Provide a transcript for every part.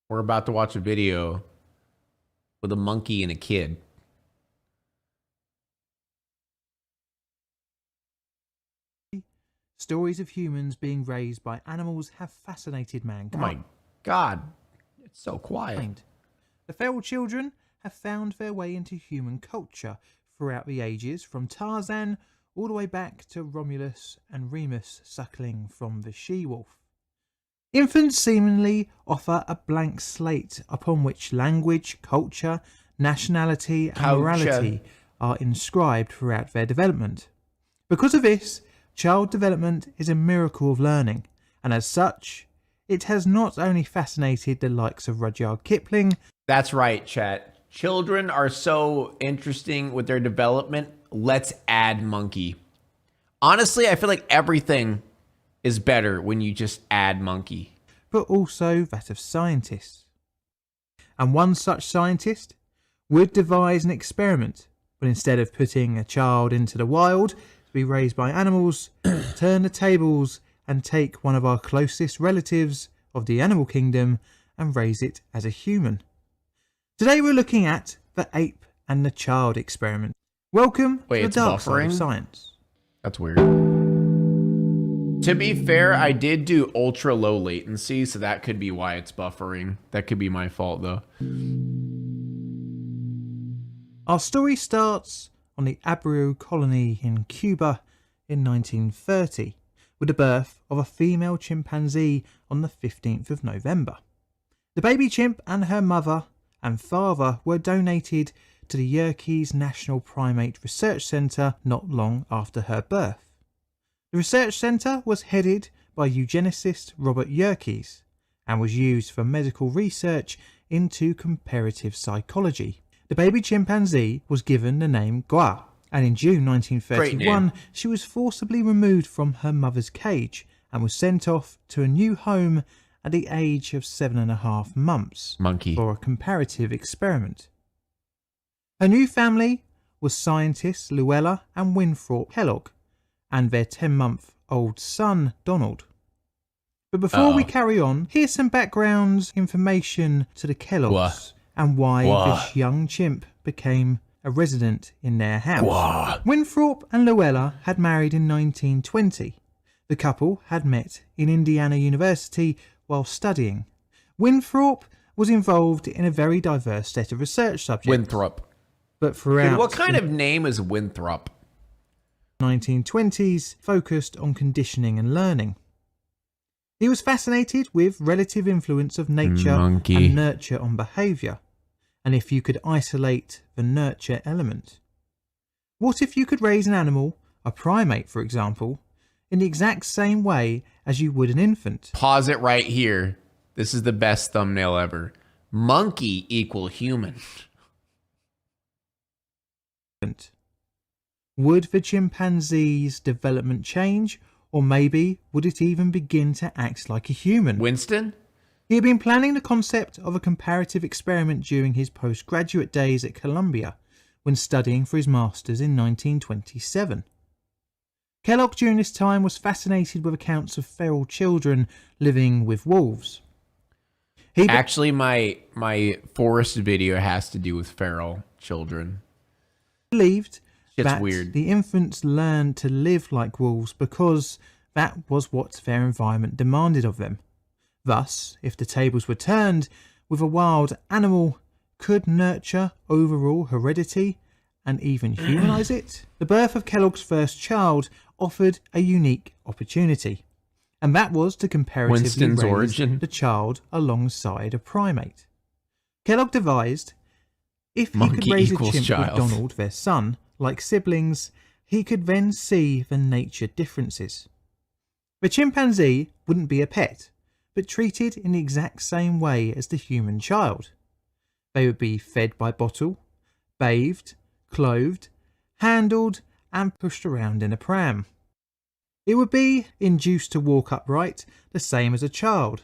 We're about to watch a video with a monkey and a kid. Stories of humans being raised by animals have fascinated mankind. Oh my God, it's so quiet. The feral children have found their way into human culture throughout the ages, from Tarzan all the way back to Romulus and Remus suckling from the she-wolf. Infants seemingly offer a blank slate upon which language, culture, nationality and morality are inscribed throughout their development. Because of this, child development is a miracle of learning, and as such, it has not only fascinated the likes of Rudyard Kipling. That's right, chat. Children are so interesting with their development. Let's add monkey. Honestly, I feel like everything is better when you just add monkey. But also that of scientists. And one such scientist would devise an experiment, but instead of putting a child into the wild to be raised by animals, turn the tables and take one of our closest relatives of the animal kingdom and raise it as a human. Today we're looking at the ape and the child experiment. Welcome to the dark side of science. That's weird. To be fair, I did do ultra low latency, so that could be why it's buffering. That could be my fault though. Our story starts on the Abreu colony in Cuba in 1930 with the birth of a female chimpanzee on the 15th of November. The baby chimp and her mother and father were donated to the Yerkes National Primate Research Center not long after her birth. The research centre was headed by eugenicist Robert Yerkes and was used for medical research into comparative psychology. The baby chimpanzee was given the name Gua, and in June 1931 she was forcibly removed from her mother's cage and was sent off to a new home at the age of 7.5 months for a comparative experiment. Her new family was scientists Luella and Winthrop Kellogg and their 10-month-old son, Donald. But before we carry on, here's some background information to the Kelloggs and why this young chimp became a resident in their house. Winthrop and Luella had married in 1920. The couple had met in Indiana University while studying. Winthrop was involved in a very diverse set of research subjects. Winthrop. But throughout... Dude, what kind of name is Winthrop? 1920s focused on conditioning and learning. He was fascinated with relative influence of nature and nurture on behaviour, and if you could isolate the nurture element. What if you could raise an animal, a primate for example, in the exact same way as you would an infant? Pause it right here. This is the best thumbnail ever. Monkey equal human. Would the chimpanzee's development change, or maybe would it even begin to act like a human? Winston? He had been planning the concept of a comparative experiment during his postgraduate days at Columbia when studying for his master's in 1927. Kellogg during this time was fascinated with accounts of feral children living with wolves. Actually, my forest video has to do with feral children. Believed that weird. The infants learned to live like wolves because that was what their environment demanded of them. Thus, if the tables were turned with a wild animal could nurture overall heredity and even humanize it, the birth of Kellogg's first child offered a unique opportunity, and that was to comparatively raise the child alongside a primate. Kellogg devised if he could raise a chimp with Donald, their son, like siblings, he could then see the nature differences. The chimpanzee wouldn't be a pet, but treated in the exact same way as the human child. They would be fed by bottle, bathed, clothed, handled and pushed around in a pram. It would be induced to walk upright the same as a child,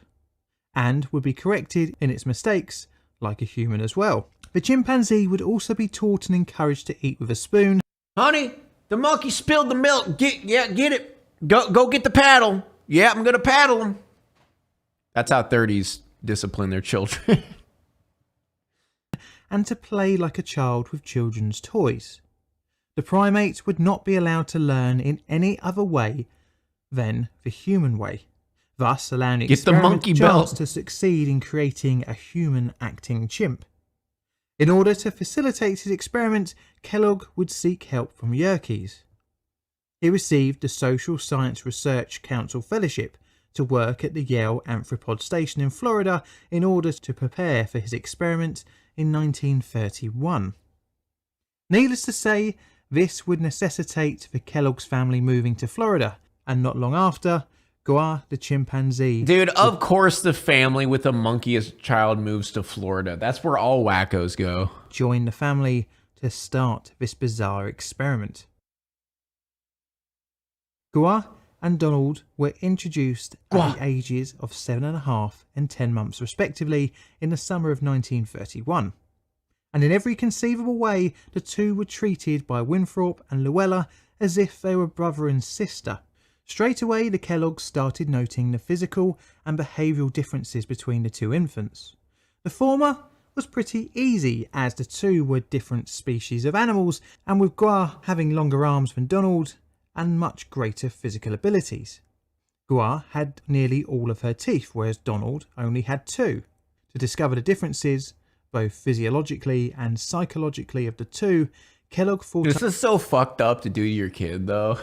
and would be corrected in its mistakes like a human as well. The chimpanzee would also be taught and encouraged to eat with a spoon. Honey, the monkey spilled the milk. Get it. Go get the paddle. Yeah, I'm gonna paddle him. That's how 30s discipline their children. And to play like a child with children's toys. The primate would not be allowed to learn in any other way than the human way, thus allowing the experiment chance to succeed in creating a human acting chimp. In order to facilitate his experiment, Kellogg would seek help from Yerkes. He received the Social Science Research Council Fellowship to work at the Yale Amphipod Station in Florida in order to prepare for his experiment in 1931. Needless to say, this would necessitate the Kellogg's family moving to Florida, and not long after, Goa the chimpanzee. Dude, of course the family with a monkey as a child moves to Florida. That's where all wackos go. Joined the family to start this bizarre experiment. Goa and Donald were introduced at the ages of 7.5 and 10 months respectively in the summer of 1931. And in every conceivable way, the two were treated by Winthrop and Luella as if they were brother and sister. Straight away, the Kelloggs started noting the physical and behavioural differences between the two infants. The former was pretty easy, as the two were different species of animals, and with Goa having longer arms than Donald and much greater physical abilities. Goa had nearly all of her teeth, whereas Donald only had 2. To discover the differences, both physiologically and psychologically, of the two, Kellogg thought... This is so fucked up to do to your kid, though.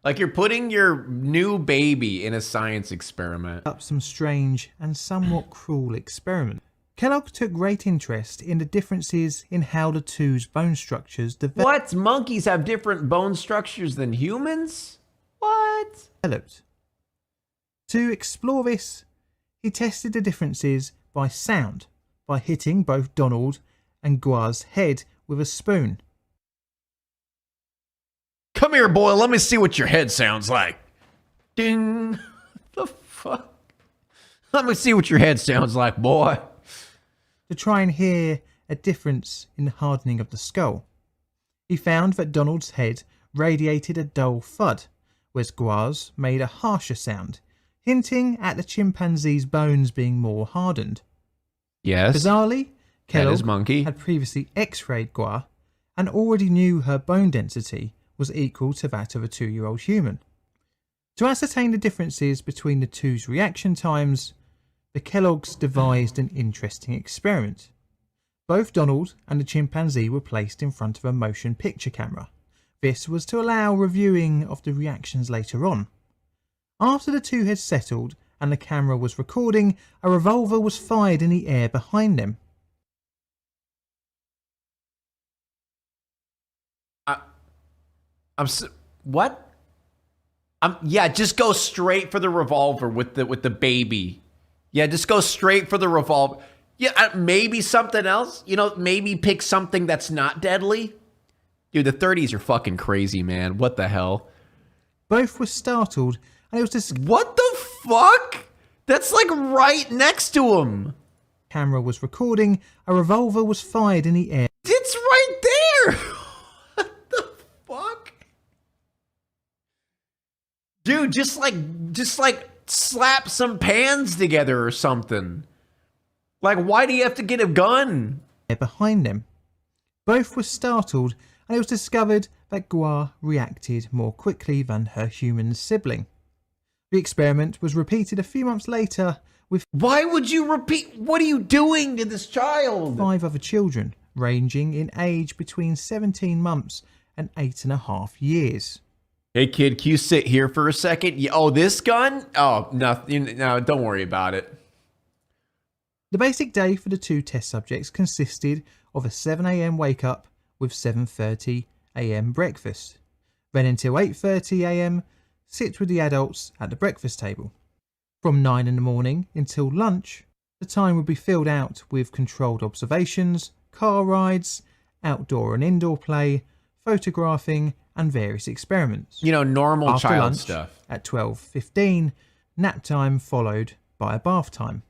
Like, you're putting your new baby in a science experiment. Up some strange and somewhat cruel experiment. Kellogg took great interest in the differences in how the two's bone structures developed. What? Monkeys have different bone structures than humans? What? To explore this, he tested the differences by sound, by hitting both Donald and Goa's head with a spoon. Come here, boy. Let me see what your head sounds like. Ding. The fuck? Let me see what your head sounds like, boy. To try and hear a difference in the hardening of the skull. He found that Donald's head radiated a dull thud, whereas Goa's made a harsher sound, hinting at the chimpanzee's bones being more hardened. Yes. Bizarrely, Kellogg monkey had previously x-rayed Goa and already knew her bone density was equal to that of a 2-year-old human. To ascertain the differences between the two's reaction times, the Kellogg's devised an interesting experiment. Both Donald and the chimpanzee were placed in front of a motion picture camera. This was to allow reviewing of the reactions later on. After the two had settled and the camera was recording, a revolver was fired in the air behind them. What? Yeah, just go straight for the revolver with the baby. Yeah, just go straight for the revolver. Yeah, maybe something else. You know, maybe pick something that's not deadly. Dude, the 30s are fucking crazy, man. What the hell? Both were startled, and it was just... What the fuck? That's like right next to him. Camera was recording. A revolver was fired in the air. It's right there. What the fuck? Dude, just like slap some pans together or something. Like, why do you have to get a gun? Behind them. Both were startled, and it was discovered that Goa reacted more quickly than her human sibling. The experiment was repeated a few months later with... Why would you repeat? What are you doing to this child? 5 other children, ranging in age between 17 months and 8.5 years. Hey kid, can you sit here for a second? Oh, this gun? Oh, nothing. No, don't worry about it. The basic day for the 2 test subjects consisted of a 7 a.m. wake up with 7:30 a.m. breakfast. Then until 8:30 a.m. sit with the adults at the breakfast table. From 9 in the morning until lunch, the time would be filled out with controlled observations, car rides, outdoor and indoor play, photographing, and various experiments. You know, normal After child lunch, stuff. At 12:15, nap time followed by a bath time.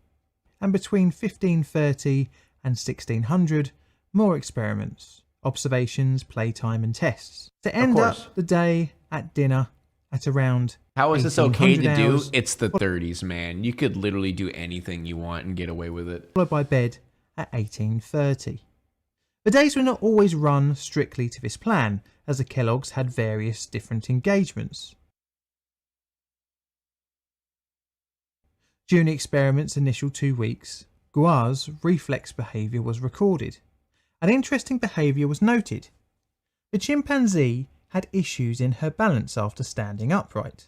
And between 15:30 and 1600, more experiments, observations, playtime and tests. To end up the day at dinner at around How is this okay to 1800 do? hours, It's the 30s, man. You could literally do anything you want and get away with it. followed by bed at 1830. The days were not always run strictly to this plan, as the Kellogg's had various different engagements. During the experiment's initial 2 weeks, Guar's reflex behaviour was recorded. An interesting behaviour was noted. The chimpanzee had issues in her balance after standing upright.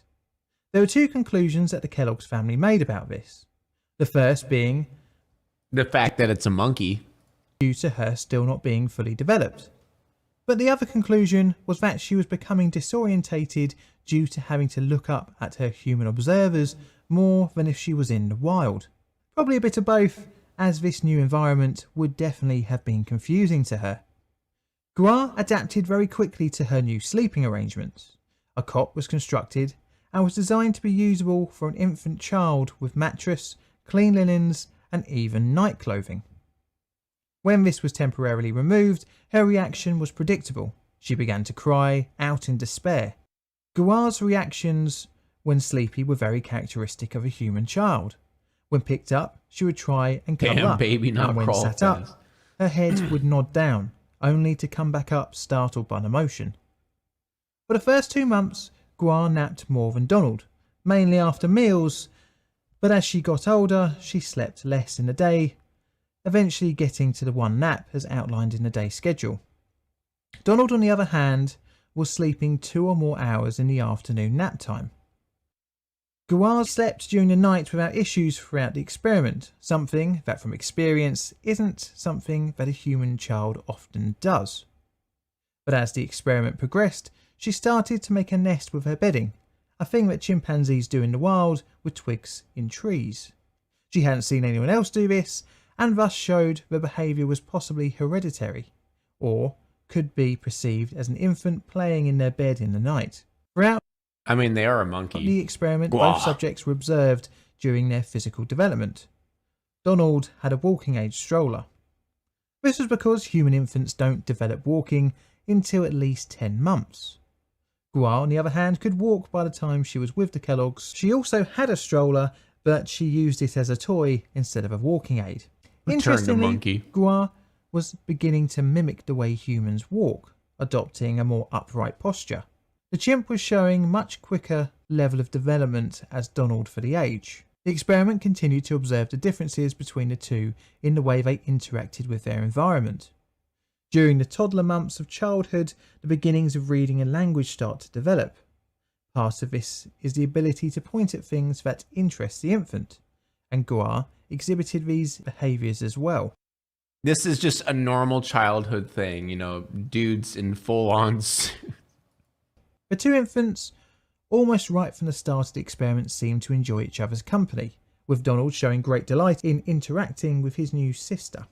There were two conclusions that the Kellogg's family made about this. The first being The fact that it's a monkey. due to her still not being fully developed. But the other conclusion was that she was becoming disorientated due to having to look up at her human observers more than if she was in the wild. Probably a bit of both, as this new environment would definitely have been confusing to her. Gua adapted very quickly to her new sleeping arrangements. A cot was constructed and was designed to be usable for an infant child with mattress, clean linens and even night clothing. When this was temporarily removed, her reaction was predictable. She began to cry out in despair. Gua's reactions when sleepy were very characteristic of a human child. When picked up, she would try and cuddle Damn, up, baby, not and when crawl sat fast. up, her head would nod down, only to come back up startled by the motion. For the first 2 months, Gua napped more than Donald, mainly after meals, but as she got older, she slept less in the day, eventually getting to the one nap as outlined in the day schedule. Donald, on the other hand, was sleeping 2 or more hours in the afternoon nap time. Gua slept during the night without issues throughout the experiment, something that from experience isn't something that a human child often does. But as the experiment progressed, she started to make a nest with her bedding, a thing that chimpanzees do in the wild with twigs in trees. She hadn't seen anyone else do this, and thus showed the behaviour was possibly hereditary, or could be perceived as an infant playing in their bed in the night. Throughout I mean, they are a monkey. the experiment, Gwah. both subjects were observed during their physical development. Donald had a walking age stroller. This was because human infants don't develop walking until at least 10 months. Gua, on the other hand, could walk by the time she was with the Kellogg's. She also had a stroller, but she used it as a toy instead of a walking aid. Return to Interestingly, monkey. Gua was beginning to mimic the way humans walk, adopting a more upright posture. The chimp was showing much quicker level of development as Donald for the age. The experiment continued to observe the differences between the two in the way they interacted with their environment. During the toddler months of childhood, the beginnings of reading and language start to develop. Part of this is the ability to point at things that interest the infant, and Gua exhibited these behaviours as well. This is just a normal childhood thing, you know, dudes in full-on The two infants, almost right from the start of the experiment, seemed to enjoy each other's company, with Donald showing great delight in interacting with his new sister.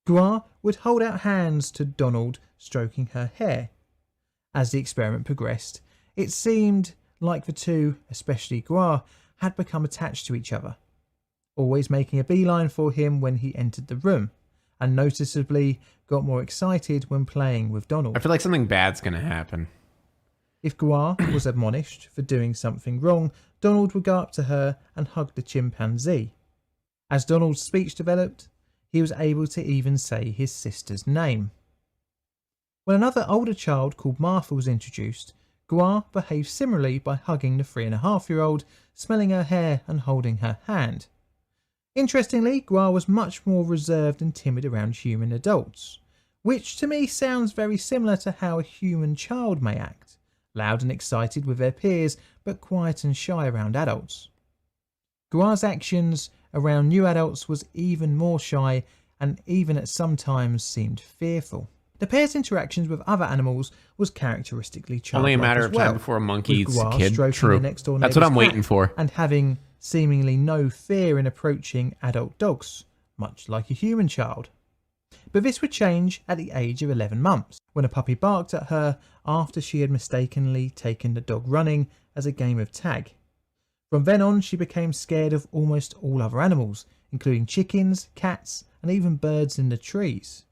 Gua would hold out hands to Donald, stroking her hair. As the experiment progressed, it seemed like the two, especially Gua, had become attached to each other, always making a beeline for him when he entered the room, and noticeably got more excited when playing with Donald. I feel like something bad's gonna happen. If Gua was admonished for doing something wrong, Donald would go up to her and hug the chimpanzee. As Donald's speech developed, he was able to even say his sister's name. When another older child called Martha was introduced, Gua behaved similarly by hugging the 3.5-year-old, smelling her hair and holding her hand. Interestingly, Gua was much more reserved and timid around human adults, which to me sounds very similar to how a human child may act. Loud and excited with their peers, but quiet and shy around adults. Gua's actions around new adults was even more shy and even at some times seemed fearful. The pair's interactions with other animals was characteristically childlike Only a matter as of well, time before a monkey with eats a Gua kid. stroking True. the next door That's what I'm neighbour's waiting cat for. and having seemingly no fear in approaching adult dogs, much like a human child. But this would change at the age of 11 months, when a puppy barked at her after she had mistakenly taken the dog running as a game of tag. From then on, she became scared of almost all other animals, including chickens, cats, and even birds in the trees.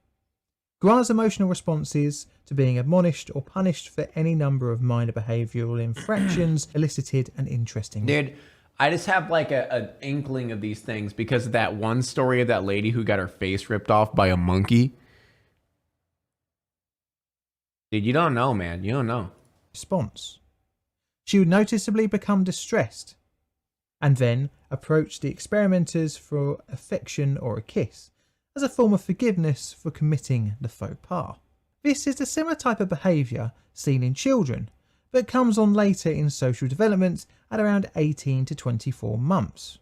Guar's emotional responses to being admonished or punished for any number of minor behavioural infractions elicited an interesting... Dude, I just have like an inkling of these things because of that one story of that lady who got her face ripped off by a monkey. Dude, you don't know, man. You don't know. response. She would noticeably become distressed and then approach the experimenters for affection or a kiss as a form of forgiveness for committing the faux pas. This is a similar type of behaviour seen in children, but comes on later in social development at around 18 to 24 months.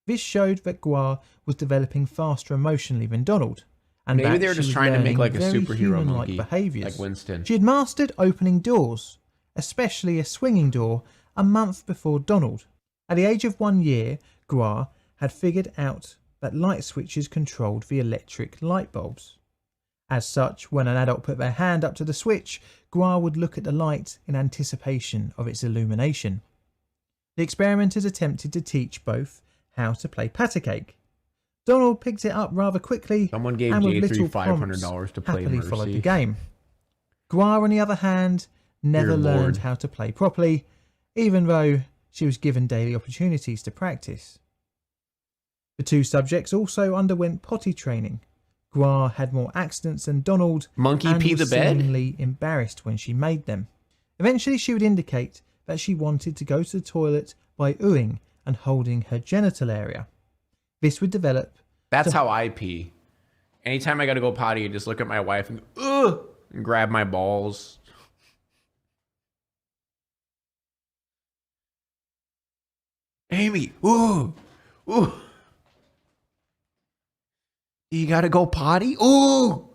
This showed that Gua was developing faster emotionally than Donald, and maybe that they were she just was trying to make like a very superhero human-like monkey, behaviours. like Winston. She had mastered opening doors, especially a swinging door, a month before Donald. At the age of 1 year, Gua had figured out that light switches controlled the electric light bulbs. As such, when an adult put their hand up to the switch, Gua would look at the light in anticipation of its illumination. The experimenters attempted to teach both how to play patty cake. Donald picked it up rather quickly. Someone gave and with J3 little $500 to play happily Mercy. followed the game. Gua, on the other hand, never Dear learned Lord. how to play properly, even though she was given daily opportunities to practice. The two subjects also underwent potty training. Gua had more accidents than Donald Monkey and pee was the bed? seemingly embarrassed when she made them. Eventually she would indicate that she wanted to go to the toilet by oohing and holding her genital area. This would develop... That's how I pee. Anytime I gotta go potty, I just look at my wife and go, ugh, and grab my balls. Amy, ooh, ooh. You gotta go potty? Ooh.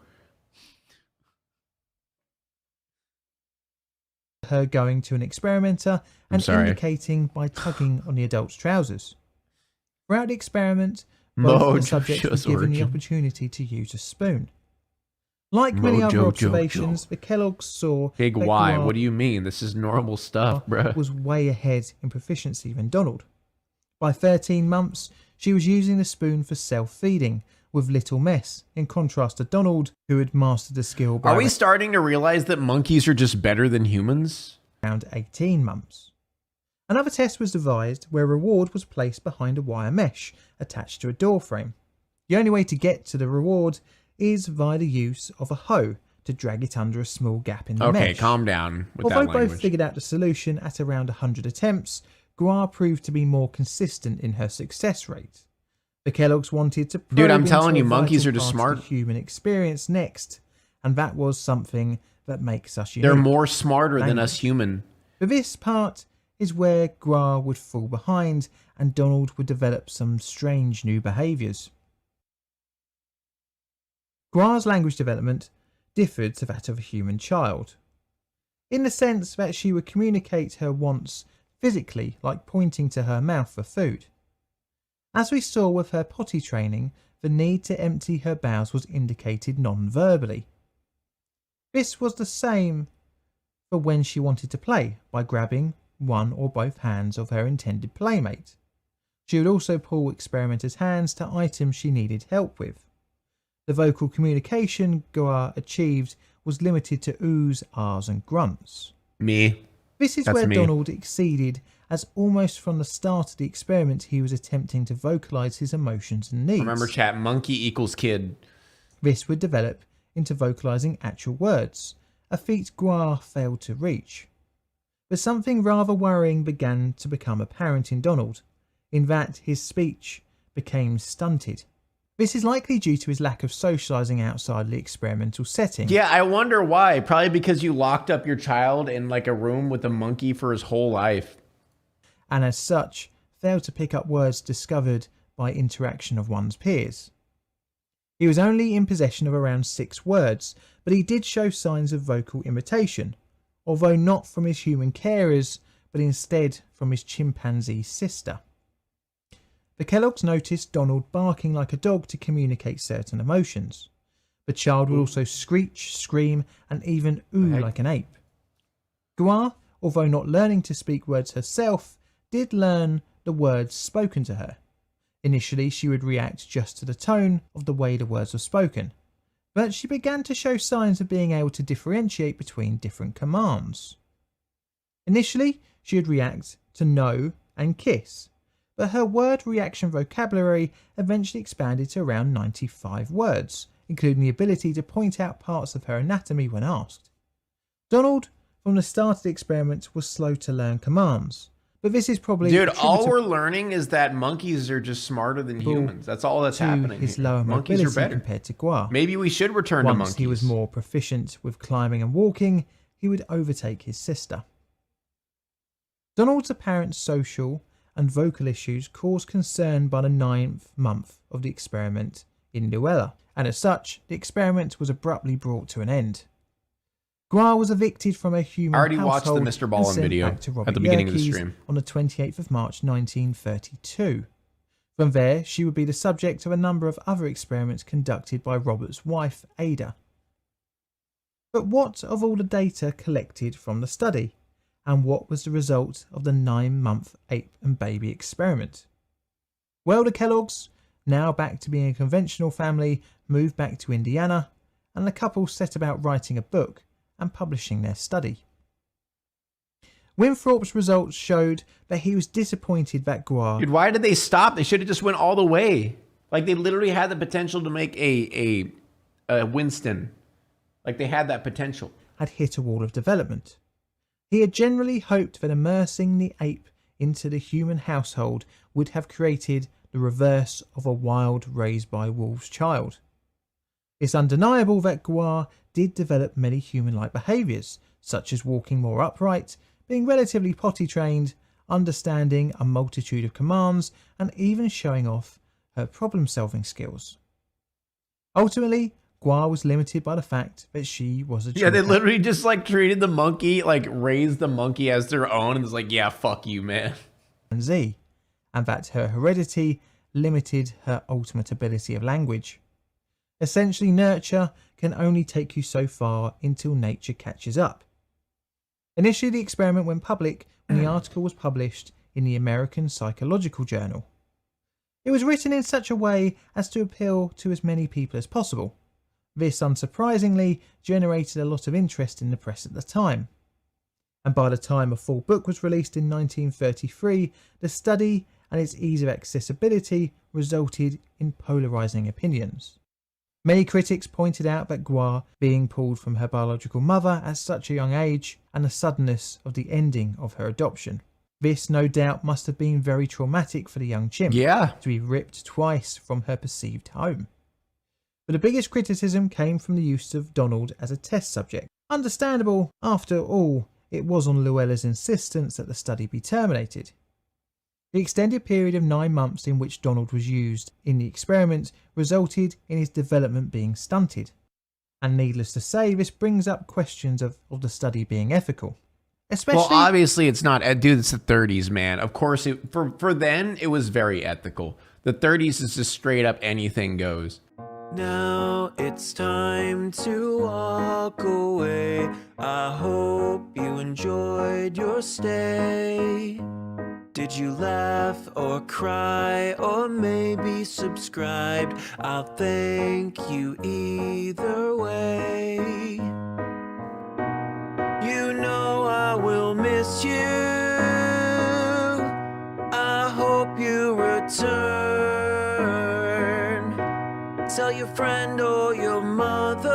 her going to an experimenter and sorry. indicating by tugging on the adult's trousers. Throughout the experiment, both the subjects were given the opportunity to use a spoon. Like many other observations, the Kellogg's saw Big that Y, Gua what do you mean? This is normal stuff, bruh. was way ahead in proficiency than Donald. By 13 months, she was using the spoon for self-feeding with little mess, in contrast to Donald, who had mastered the skill by Are we starting to realize that monkeys are just better than humans? around 18 months. Another test was devised where a reward was placed behind a wire mesh attached to a door frame. The only way to get to the reward is via the use of a hoe to drag it under a small gap in the mesh. Okay, calm down with Although that language. both figured out the solution at around 100 attempts, Gua proved to be more consistent in her success rate. The Kellogg's wanted to probe Dude, I'm telling into you, a monkeys vital are just part of smart. the human experience next, and that was something that makes us unique. They're more smarter than Language. us human. But this part is where Gua would fall behind and Donald would develop some strange new behaviours. Gua's language development differed to that of a human child, in the sense that she would communicate her wants physically, like pointing to her mouth for food. As we saw with her potty training, the need to empty her bowels was indicated non-verbally. This was the same for when she wanted to play, by grabbing one or both hands of her intended playmate. She would also pull experimenters' hands to items she needed help with. The vocal communication Gua achieved was limited to oohs, ahs and grunts. Me. This is That's where me. Donald exceeded, as almost from the start of the experiment he was attempting to vocalise his emotions and needs. Remember, chat, monkey equals kid. This would develop into vocalising actual words, a feat Gua failed to reach. But something rather worrying began to become apparent in Donald, in that his speech became stunted. This is likely due to his lack of socialising outside the experimental setting. Yeah, I wonder why. Probably because you locked up your child in like a room with a monkey for his whole life. And as such, failed to pick up words discovered by interaction of one's peers. He was only in possession of around 6 words, but he did show signs of vocal imitation, although not from his human carers, but instead from his chimpanzee sister. The Kellogg's noticed Donald barking like a dog to communicate certain emotions. The child would also screech, scream, and even ooh like an ape. Gua, although not learning to speak words herself, did learn the words spoken to her. Initially, she would react just to the tone of the way the words were spoken. but she began to show signs of being able to differentiate between different commands. Initially, she would react to no and kiss, but her word reaction vocabulary eventually expanded to around 95 words, including the ability to point out parts of her anatomy when asked. Donald, from the start of the experiment, was slow to learn commands, but this is probably Dude, all we're learning is that monkeys are just smarter than humans. That's all that's happening. His here. lower Monkeys are mobility better compared to Gua. Maybe we should return to monkeys. Once he was more proficient with climbing and walking, he would overtake his sister. Donald's apparent social and vocal issues caused concern by the 9th month of the experiment in Luella, and as such, the experiment was abruptly brought to an end. Gua was evicted from a human I already watched the household Mr. Ballin and sent video back to Robert at the beginning of the Yerkes stream. on the 28th of March 1932. From there, she would be the subject of a number of other experiments conducted by Robert's wife, Ada. But what of all the data collected from the study? And what was the result of the 9-month ape and baby experiment? Well, the Kellogg's, now back to being a conventional family, moved back to Indiana, and the couple set about writing a book and publishing their study. Winthrop's results showed that he was disappointed that Gua... Dude, why did they stop? They should have just went all the way. Like, they literally had the potential to make a Winston. Like, they had that potential. ...had hit a wall of development. He had generally hoped that immersing the ape into the human household would have created the reverse of a wild raised by wolves child. It's undeniable that Gua did develop many human-like behaviours, such as walking more upright, being relatively potty trained, understanding a multitude of commands, and even showing off her problem-solving skills. Ultimately, Gua was limited by the fact that she was a Yeah, they chimpanzee. literally just like treated the monkey, like raised the monkey as their own, and it's like, yeah, fuck you, man. And that her heredity limited her ultimate ability of language. Essentially, nurture can only take you so far until nature catches up. Initially, the experiment went public when the article was published in the American Psychological Journal. It was written in such a way as to appeal to as many people as possible. This, unsurprisingly, generated a lot of interest in the press at the time. And by the time a full book was released in 1933, the study and its ease of accessibility resulted in polarising opinions. Many critics pointed out that Gua being pulled from her biological mother at such a young age and the suddenness of the ending of her adoption. This, no doubt, must have been very traumatic for the young chimp to be ripped twice from her perceived home. But the biggest criticism came from the use of Donald as a test subject. Understandable, after all, it was on Luella's insistence that the study be terminated. The extended period of 9 months in which Donald was used in the experiment resulted in his development being stunted. And needless to say, this brings up questions of the study being ethical. Especially, Well, obviously it's not. Dude, it's the 30s, man. Of course, for then, it was very ethical. The 30s is just straight up anything goes. Now it's time to walk away. I hope you enjoyed your stay. Did you laugh or cry or maybe subscribed? I'll thank you either way. You know I will miss you. I hope you return. Tell your friend or your mother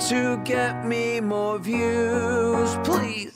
to get me more views, please.